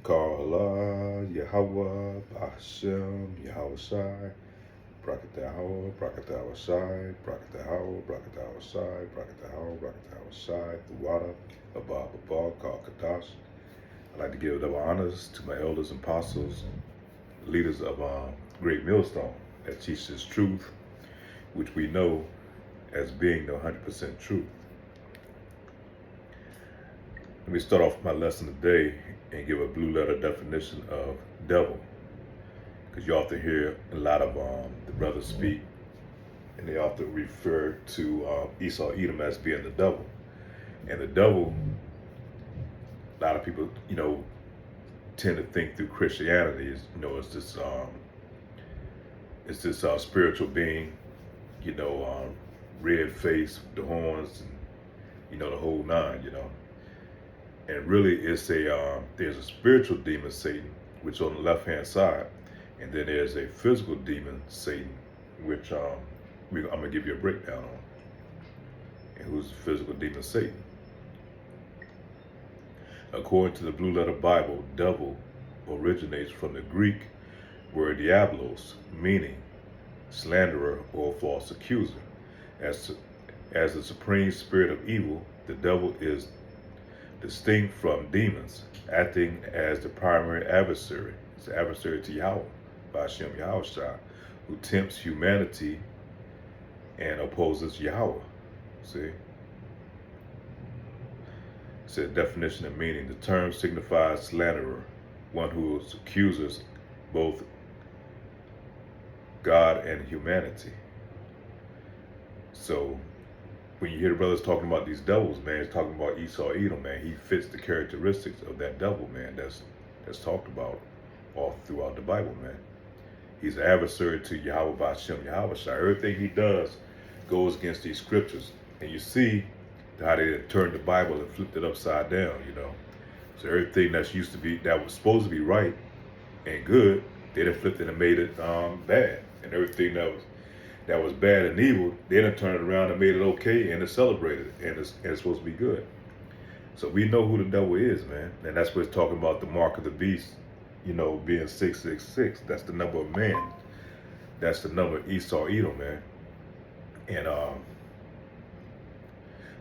Kala Yahweh Bashem Yahweh Shai Brakatahawa Brakatawa Shai Brakatahawa Brakatawa Shai Brakatahawa Brakatawa Shai Thawada Abba Abba Kadash. I'd like to give double honors to my elders and apostles, leaders of Great Millstone that teaches truth, which we know as being the 100% truth. Let me start off my lesson today and give a blue letter definition of devil, because you often hear a lot of the brothers speak, and they often refer to Esau Edom as being the devil. And the devil, a lot of people, tend to think through Christianity is, it's this spiritual being, red face, the horns, and the whole nine. And really, it's there's a spiritual demon, Satan, which on the left hand side, and then there's a physical demon, Satan, which I'm gonna give you a breakdown on. And who's the physical demon, Satan? According to the Blue Letter Bible, devil originates from the Greek word diablos, meaning slanderer or false accuser. As the supreme spirit of evil, the devil is distinct from demons, acting as the primary adversary. It's the adversary to Yahweh, Bashem Yahweh Shai, who tempts humanity and opposes Yahweh. See? It's a definition and meaning. The term signifies slanderer, one who accuses both God and humanity. So when you hear the brothers talking about these devils, man, it's talking about Esau Edom, man. He fits the characteristics of that devil, man. That's talked about all throughout the Bible, man. He's an adversary to Yahweh Bashem Yahweh Shai. Everything he does goes against these scriptures. And you see how they turned the Bible and flipped it upside down, So everything that was supposed to be right and good, they done flipped it and made it bad. And everything that was bad and evil, they done turned it around and made it okay and it's celebrated and it's supposed to be good. So we know who the devil is, man. And that's what it's talking about, the mark of the beast, being 666. That's the number of man. That's the number of Esau Edom, man. And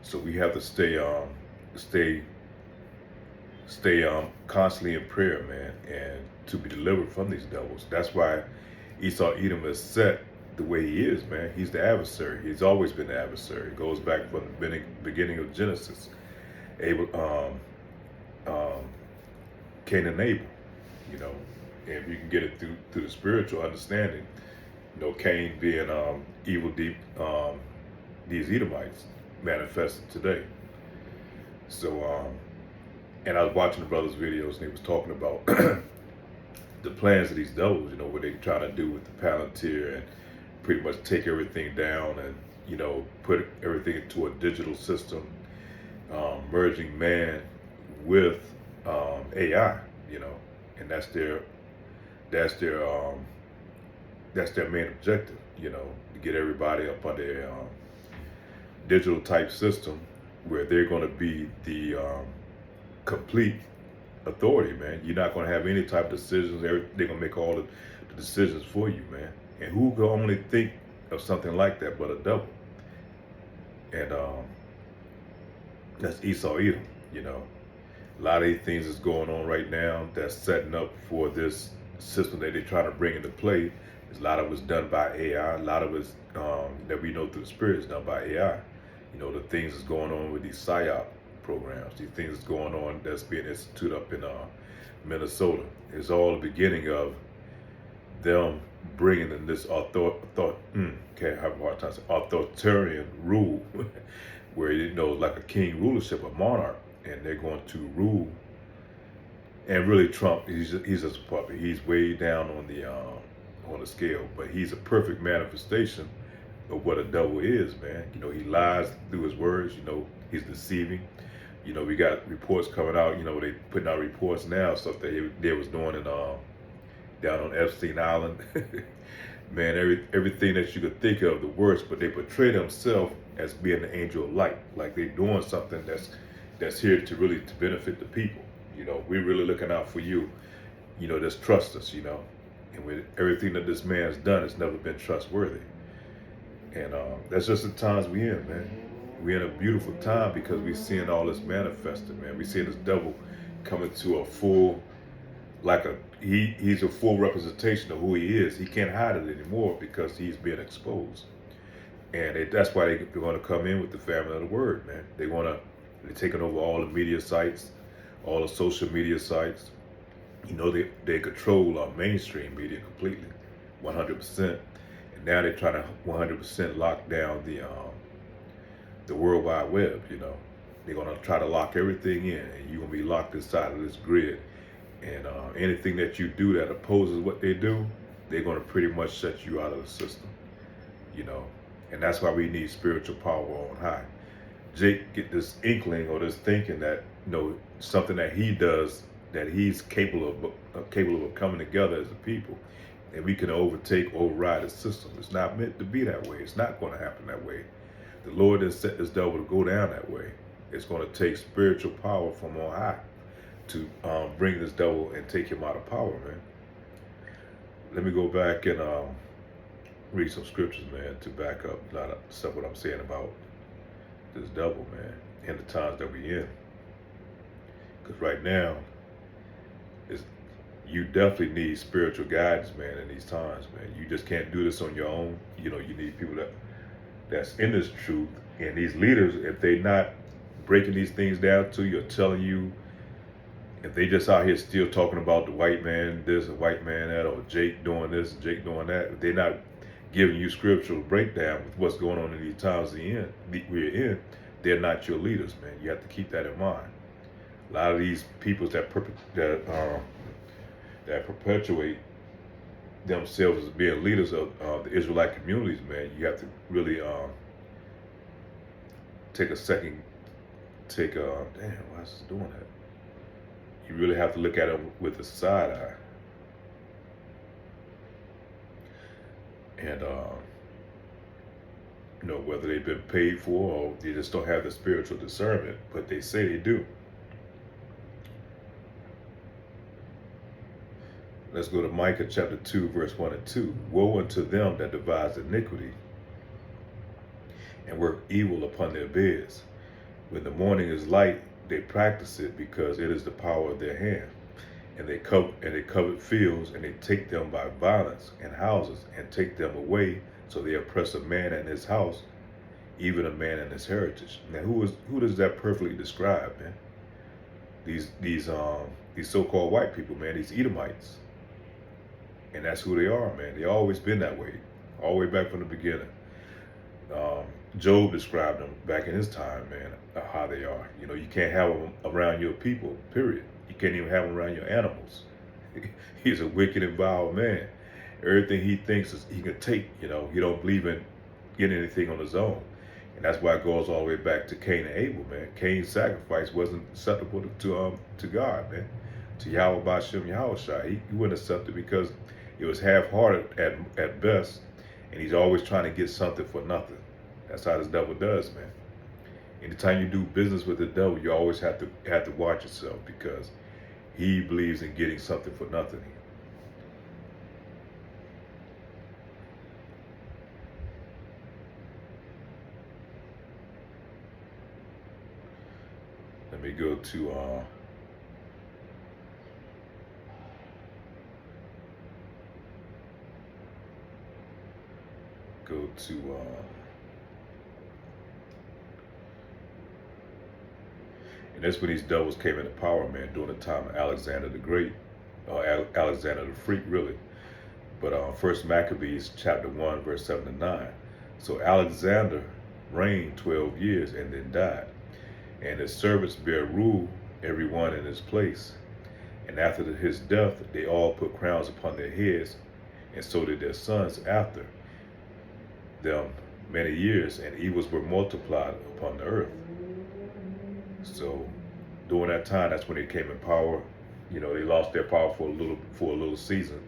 so we have to stay constantly in prayer, man, and to be delivered from these devils. That's why Esau Edom is set the way he is, man. He's the adversary. He's always been the adversary. It goes back from the beginning of Genesis. Cain and Abel, and you can get it through the spiritual understanding. Cain being evil, deep, these Edomites manifested today. So, and I was watching the brothers' videos, and they was talking about the plans of these devils, what they trying to do with the Palantir and pretty much take everything down and, put everything into a digital system, merging man with AI, and that's their main objective, to get everybody up under a digital type system where they're going to be the complete authority, man. You're not going to have any type of decisions. They're going to make all the decisions for you, man. And who can only think of something like that but a devil? And that's Esau Edom, A lot of these things is going on right now that's setting up for this system that they're trying to bring into play. A lot of it's done by AI. A lot of it's that we know through the spirit is done by AI. The things that's going on with these PSYOP programs, these things that's going on that's being instituted up in Minnesota. It's all the beginning of them bringing in this authoritarian rule, where like a king rulership, a monarch, and they're going to rule. And really, Trump, he's just a puppet. He's way down on the scale, but he's a perfect manifestation of what a devil is, man. He lies through his words. He's deceiving. We got reports coming out. They putting out reports now, stuff that they was doing in down on Epstein Island. Man, everything that you could think of, the worst, but they portray themselves as being the angel of light, like they're doing something that's that's here to really to benefit the people. You know, we're really looking out for you. You know, just trust us. You know, and with everything that this man's done, it's never been trustworthy. And that's just the times we in, man. We in a beautiful time because we seeing all this manifested, man. We seeing this devil coming to a full, like he's a full representation of who he is. He can't hide it anymore because he's being exposed. And that's why they're going to come in with the family of the word, man. They're taking over all the media sites, all the social media sites. You know, they control our mainstream media completely, 100%. And now they're trying to 100% lock down the World Wide Web. You know, they're going to try to lock everything in, and you're going to be locked inside of this grid. And anything that you do that opposes what they do, they're going to pretty much shut you out of the system. You know, and that's why we need spiritual power on high. Jake get this inkling or this thinking that, you know, something that he does, that he's capable of coming together as a people, and we can override the system. It's not meant to be that way. It's not going to happen that way. The Lord has set this devil to go down that way. It's going to take spiritual power from on high to bring this devil and take him out of power, man. Let me go back and read some scriptures, man, to back up a lot of stuff what I'm saying about this devil, man, in the times that we in. Because right now, you definitely need spiritual guidance, man, in these times, man. You just can't do this on your own. You know, you need people that's in this truth. And these leaders, if they're not breaking these things down to you or telling you, if they just out here still talking about the white man this, a white man that, or Jake doing this, Jake doing that, if they're not giving you scriptural breakdown with what's going on in these times we're in, they're not your leaders, man. You have to keep that in mind. A lot of these people that perpetuate themselves as being leaders of the Israelite communities, man, you have to really take a second, damn, why is this doing that? You really have to look at them with a side eye. And, you know, whether they've been paid for or they just don't have the spiritual discernment, but they say they do. Let's go to Micah chapter 2, verse 1 and 2. Woe unto them that devise iniquity and work evil upon their beds. When the morning is light, they practice it because it is the power of their hand. And they covet fields, and they take them by violence, and houses, and take them away. So they oppress a man and his house, even a man and his heritage. Now, who does that perfectly describe, man? These so-called white people, man, these Edomites. And that's who they are, man. They always been that way, all the way back from the beginning. Job described them back in his time, man, how they are. You know, you can't have them around your people, period. You can't even have them around your animals. He's a wicked and vile man. Everything he thinks he can take, you know. He don't believe in getting anything on his own. And that's why it goes all the way back to Cain and Abel, man. Cain's sacrifice wasn't acceptable to God, man. To Yahweh Bashem Yahushua. He wouldn't accept it because it was half-hearted at best, and he's always trying to get something for nothing. That's how this devil does, man. Anytime you do business with the devil, you always have to watch yourself because he believes in getting something for nothing. Let me go to and that's when these devils came into power, man, during the time of Alexander the Great, Alexander the Freak, really. But First Maccabees chapter 1, verse 7 to 9. So Alexander reigned 12 years and then died, and his servants bare rule, every one in his place. And after his death, they all put crowns upon their heads, and so did their sons after them many years, and evils were multiplied upon the earth. So during that time, that's when they came in power. You know, they lost their power for a little season.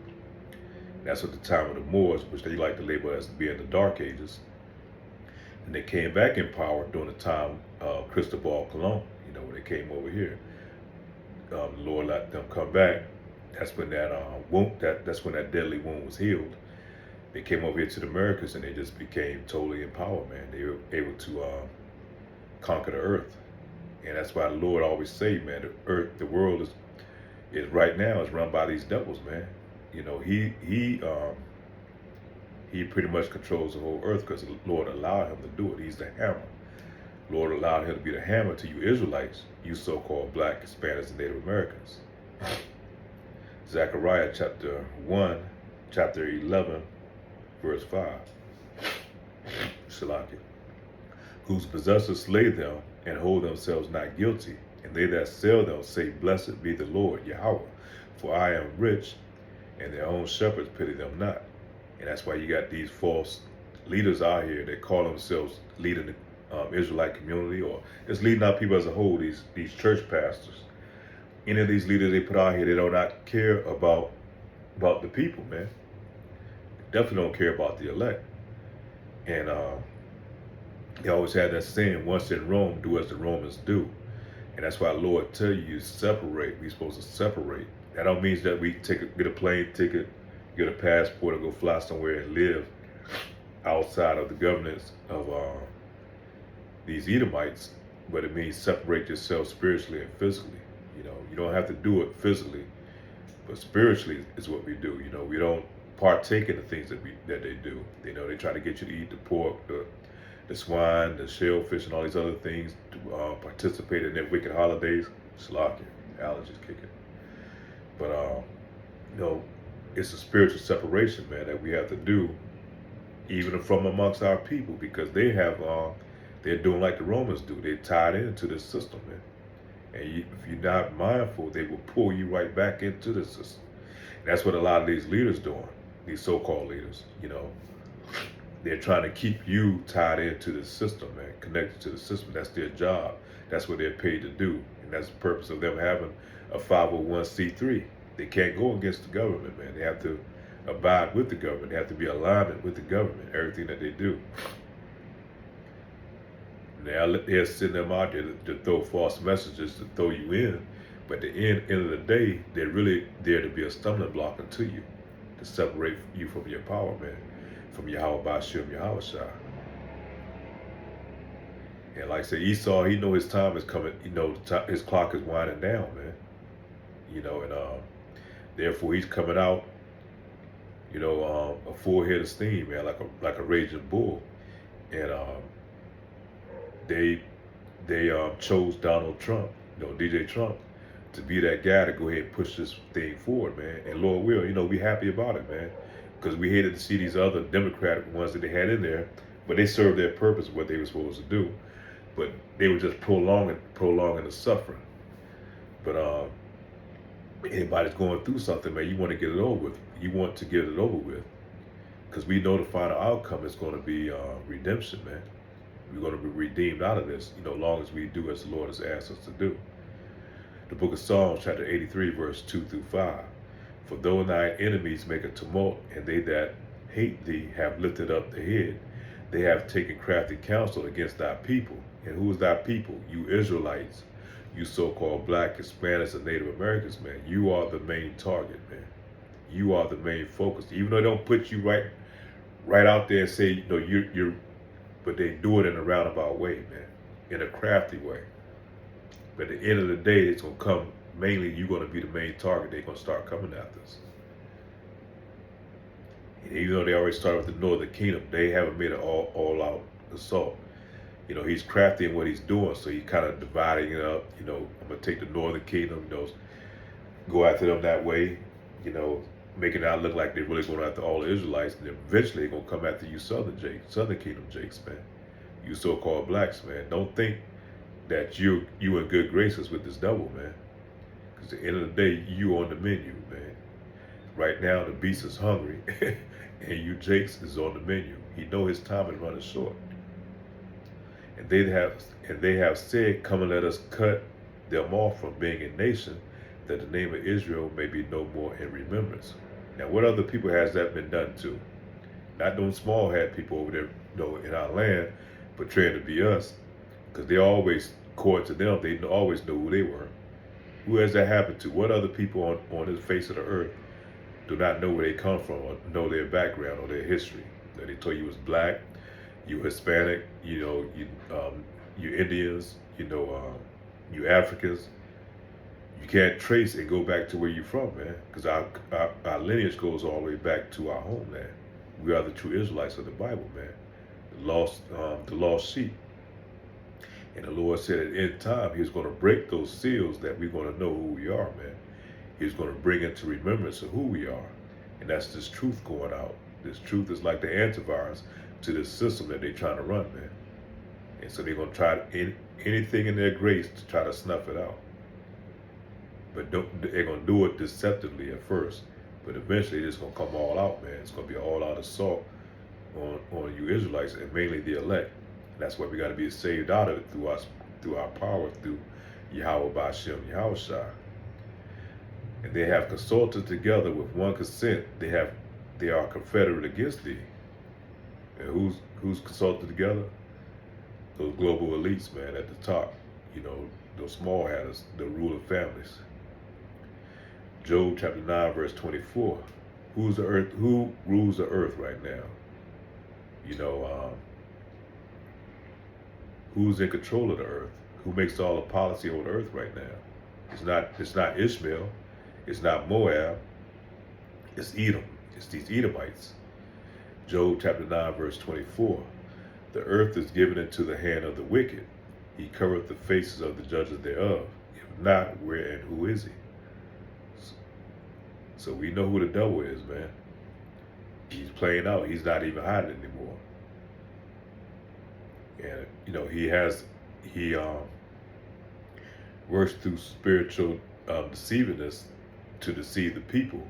That's at the time of the Moors, which they like to label as being the Dark Ages. And they came back in power during the time of Cristobal Colon. You know, when they came over here, the Lord let them come back. That's when that wound, that's when that deadly wound was healed. They came over here to the Americas and they just became totally empowered, man. They were able to conquer the earth, and that's why the Lord always say, man, the earth, the world is right now is run by these devils, man. You know, he pretty much controls the whole earth because the Lord allowed him to do it. He's the hammer. Lord allowed him to be the hammer to you Israelites, you so-called black, Hispanics, and Native Americans. Zechariah chapter 1, chapter 11, verse 5. Shalakia. Whose possessors slay them and hold themselves not guilty, and they that sell them say, Blessed be the Lord, Yahweh, for I am rich, and their own shepherds pity them not. And that's why you got these false leaders out here that call themselves leading the Israelite community, or just leading our people as a whole, these church pastors. Any of these leaders they put out here, they do not care about the people, man. They definitely don't care about the elect. And they always had that saying, once in Rome, do as the Romans do. And that's why the Lord tell you separate. We're supposed to separate. That don't mean that we get a plane ticket, get a passport, and go fly somewhere and live outside of the governance of these Edomites, but it means separate yourself spiritually and physically. You know, you don't have to do it physically, but spiritually is what we do. You know, we don't partake in the things that they do. You know, they try to get you to eat the pork, the swine, the shellfish, and all these other things to participate in their wicked holidays. Slocking, allergies kicking. But you know, it's a spiritual separation, man, that we have to do, even from amongst our people, because they have they're doing like the Romans do. They're tied into this system, man. And if you're not mindful, they will pull you right back into the system. And that's what a lot of these leaders doing, these so-called leaders, you know. They're trying to keep you tied into the system, man, connected to the system. That's their job. That's what they're paid to do. And that's the purpose of them having a 501c3. They can't go against the government, man. They have to abide with the government. They have to be alignment with the government, everything that they do. Now they're sending them out there to throw false messages, to throw you in. But at the end of the day, they're really there to be a stumbling block unto you, to separate you from your power, man, from Yahweh Bashim Yahweh Shai. And like I said, Esau, he know his time is coming. You know, his clock is winding down, man. You know, and therefore he's coming out, you know, a full head of steam, man, like a raging bull. And they chose Donald Trump, you know, DJ Trump, to be that guy to go ahead and push this thing forward, man. And Lord will, you know, we happy about it, man, because we hated to see these other Democratic ones that they had in there, but they served their purpose, what they were supposed to do, but they were just prolonging the suffering. But anybody's going through something, man, you want to get it over with. You want to get it over with, because we know the final outcome is going to be redemption, man. We're going to be redeemed out of this, you know, long as we do as the Lord has asked us to do. The book of Psalms, chapter 83, verse 2 through 5. For though thine enemies make a tumult, and they that hate thee have lifted up the head, they have taken crafty counsel against thy people. And who is thy people? You Israelites, you so-called black, Hispanics, and Native Americans, man. You are the main target, man. You are the main focus. Even though they don't put you right out there and say, you know, you're but they do it in a roundabout way, man, in a crafty way. But at the end of the day, it's going to come, mainly you're going to be the main target. They're going to start coming after us. And even though they already started with the Northern Kingdom, they haven't made an all-out assault. You know, he's crafty in what he's doing, so he's kind of dividing it up. You know, I'm going to take the Northern Kingdom, you know, go after them that way, you know, making it out look like they're really going after all the Israelites, and eventually they're going to come after you Southern Kingdom Jakes, man. You so-called blacks, man. Don't think that you in good graces with this devil, man. Because at the end of the day, you on the menu, man. Right now, the beast is hungry, and you Jakes is on the menu. He know his time is running short. And they have said, come and let us cut them off from being a nation, that the name of Israel may be no more in remembrance. Now, what other people has that been done to? Not those small hat people over there, you know, in our land, portraying to be us, because they always according to them, they always knew who they were. Who has that happened to? What other people on the face of the earth do not know where they come from or know their background or their history? That they told you was black, you Hispanic, you Indians, you Africans. You can't trace and go back to where you're from, man, because our lineage goes all the way back to our homeland. We are the true Israelites of the Bible, man, the lost sheep. And the Lord said at the end time, He was going to break those seals that we're going to know who we are, man. He's going to bring into remembrance of who we are. And that's this truth going out. This truth is like the antivirus to this system that they're trying to run, man. And so they're going to try anything in their grace to try to snuff it out. But they're going to do it deceptively at first. But eventually it's going to come all out, man. It's going to be all out assault on you Israelites, and mainly the elect. And that's why we got to be saved out of it through our power, through Yahweh Ba'Shem Yahushua. And they have consulted together with one consent. They are confederate against thee. And who's consulted together? Those global elites, man, at the top. Those small hatters, the ruling families. Job chapter 9, verse 24. Who rules the earth right now? Who's in control of the earth? Who makes all the policy on the earth right now? It's not Ishmael. It's not Moab. It's Edom. It's these Edomites. Job chapter 9, verse 24. The earth is given into the hand of the wicked. He covereth the faces of the judges thereof. If not, where and who is he? So we know who the devil is, man. He's playing out. He's not even hiding anymore. And he works through spiritual deceivingness to deceive the people.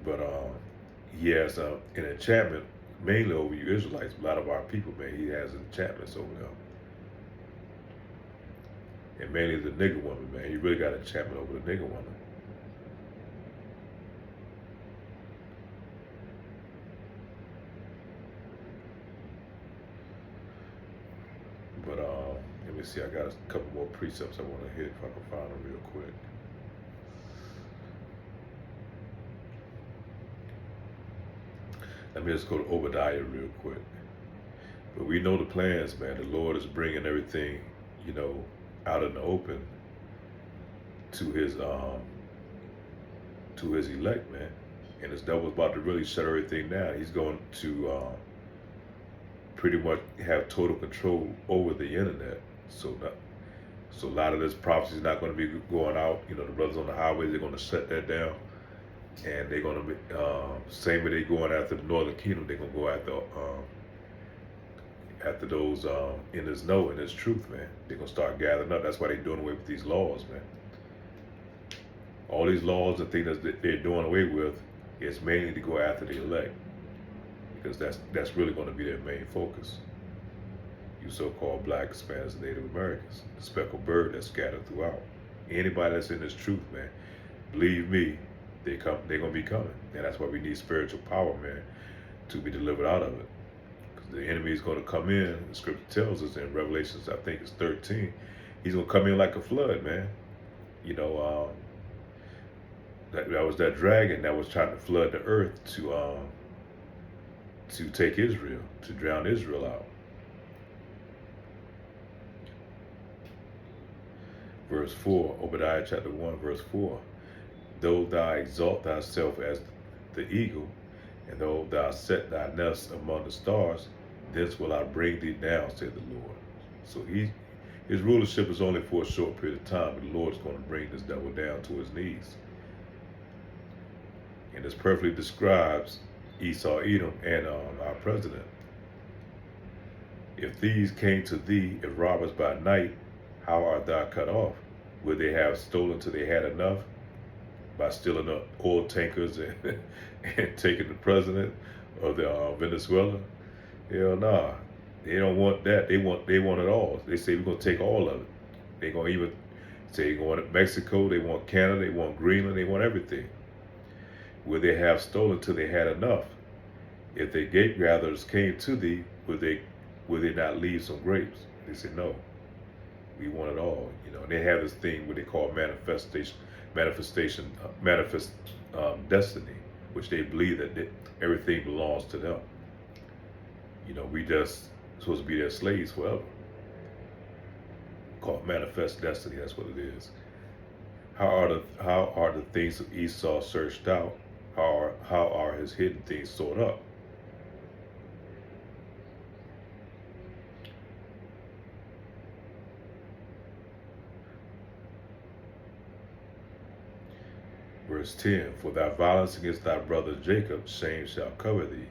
But he has an enchantment mainly over you Israelites. A lot of our people, man, he has enchantments over them. And mainly the nigger woman, man. He really got enchantment over the nigger woman. But let me see, I got a couple more precepts I want to hit if I can find them real quick. Let me just go to Obadiah real quick. But we know the plans, man. The Lord is bringing everything, out in the open to his elect, man. And this devil's about to really shut everything down. He's going to pretty much have total control over the internet. So a lot of this prophecy is not going to be going out. The brothers on the highways, they're going to shut that down. And they're going to be, same way they're going after the Northern Kingdom, they're going to go after those in this know and this truth, man. They're going to start gathering up. That's why they're doing away with these laws, man. All these laws and things that they're doing away with is mainly to go after the elect. Because that's really going to be their main focus. You so-called black, Hispanics, and Native Americans, the speckled bird that's scattered throughout. Anybody that's in this truth, man, believe me, they're gonna be coming. And that's why we need spiritual power, man, to be delivered out of it. Because the enemy is gonna come in. The scripture tells us in Revelations, I think it's 13, he's gonna come in like a flood, man. That was that dragon that was trying to flood the earth to take Israel, to drown Israel out. Verse 4, Obadiah chapter 1, verse 4. Though thou exalt thyself as the eagle, and though thou set thy nest among the stars, thence will I bring thee down, said the Lord. So his rulership is only for a short period of time, but the Lord is going to bring this devil down to his knees. And this perfectly describes Esau, Edom, and our president. If thieves came to thee, if robbers by night, how art thou cut off? Would they have stolen till they had enough? By stealing the oil tankers and taking the president of the Venezuela? Hell nah. They don't want that. They want it all. They say we're gonna take all of it. They're gonna even say they want Mexico, they want Canada, they want Greenland, they want everything. Would they have stolen till they had enough? If the grape gatherers came to thee, would they not leave some grapes? They said no. We want it all. You know, and they have this thing what they call manifest destiny, which they believe that everything belongs to them. You know, we just supposed to be their slaves forever. Called manifest destiny. That's what it is. How are the things of Esau searched out? How are his hidden things stored up? Verse 10, for thy violence against thy brother Jacob, shame shall cover thee,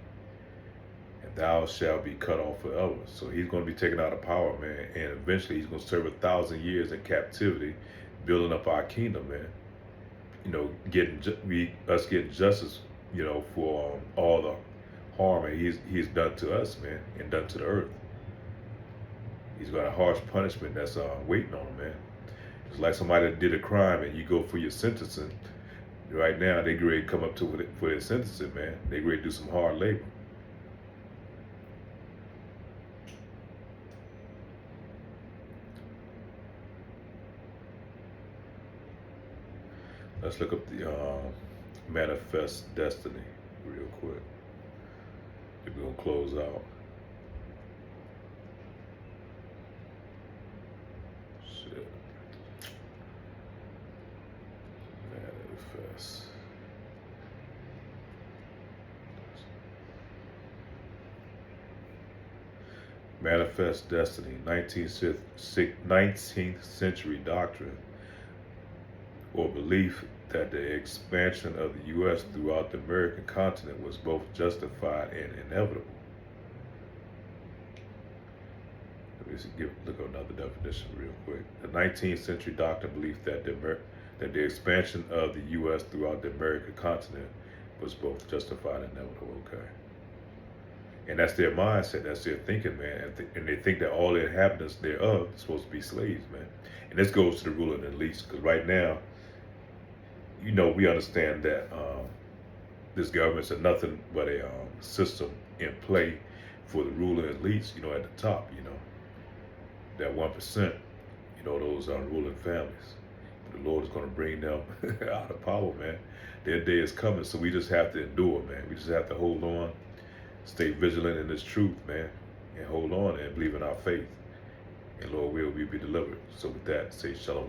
and thou shalt be cut off forever. So he's going to be taken out of power, man, and eventually he's going to serve 1,000 years in captivity, building up our kingdom, man. You know, getting justice, you know, for all the harm and he's done to us, man, and done to the earth. He's got a harsh punishment that's waiting on him, man. It's like somebody that did a crime and you go for your sentencing. Right now, they ready to come up to for their sentencing, man. They ready to do some hard labor. Let's look up the manifest destiny real quick. We're gonna close out. Shit. Manifest. Manifest destiny, 19th century doctrine or belief that the expansion of the U.S. throughout the American continent was both justified and inevitable. Let me look at another definition real quick. The 19th century doctrine believed that the expansion of the U.S. throughout the American continent was both justified and inevitable. Okay. And that's their mindset, that's their thinking, man. And they think that all the inhabitants thereof are supposed to be slaves, man. And this goes to the ruling elites, because right now, you know, we understand that this government's nothing but a system in play for the ruling elites, you know, at the top, you know, that 1%, you know, those ruling families. But the Lord is going to bring them out of power, man. Their day is coming, so we just have to endure, man. We just have to hold on. Stay vigilant in this truth, man, and hold on and believe in our faith. And Lord will, we be delivered. So with that, say shalom.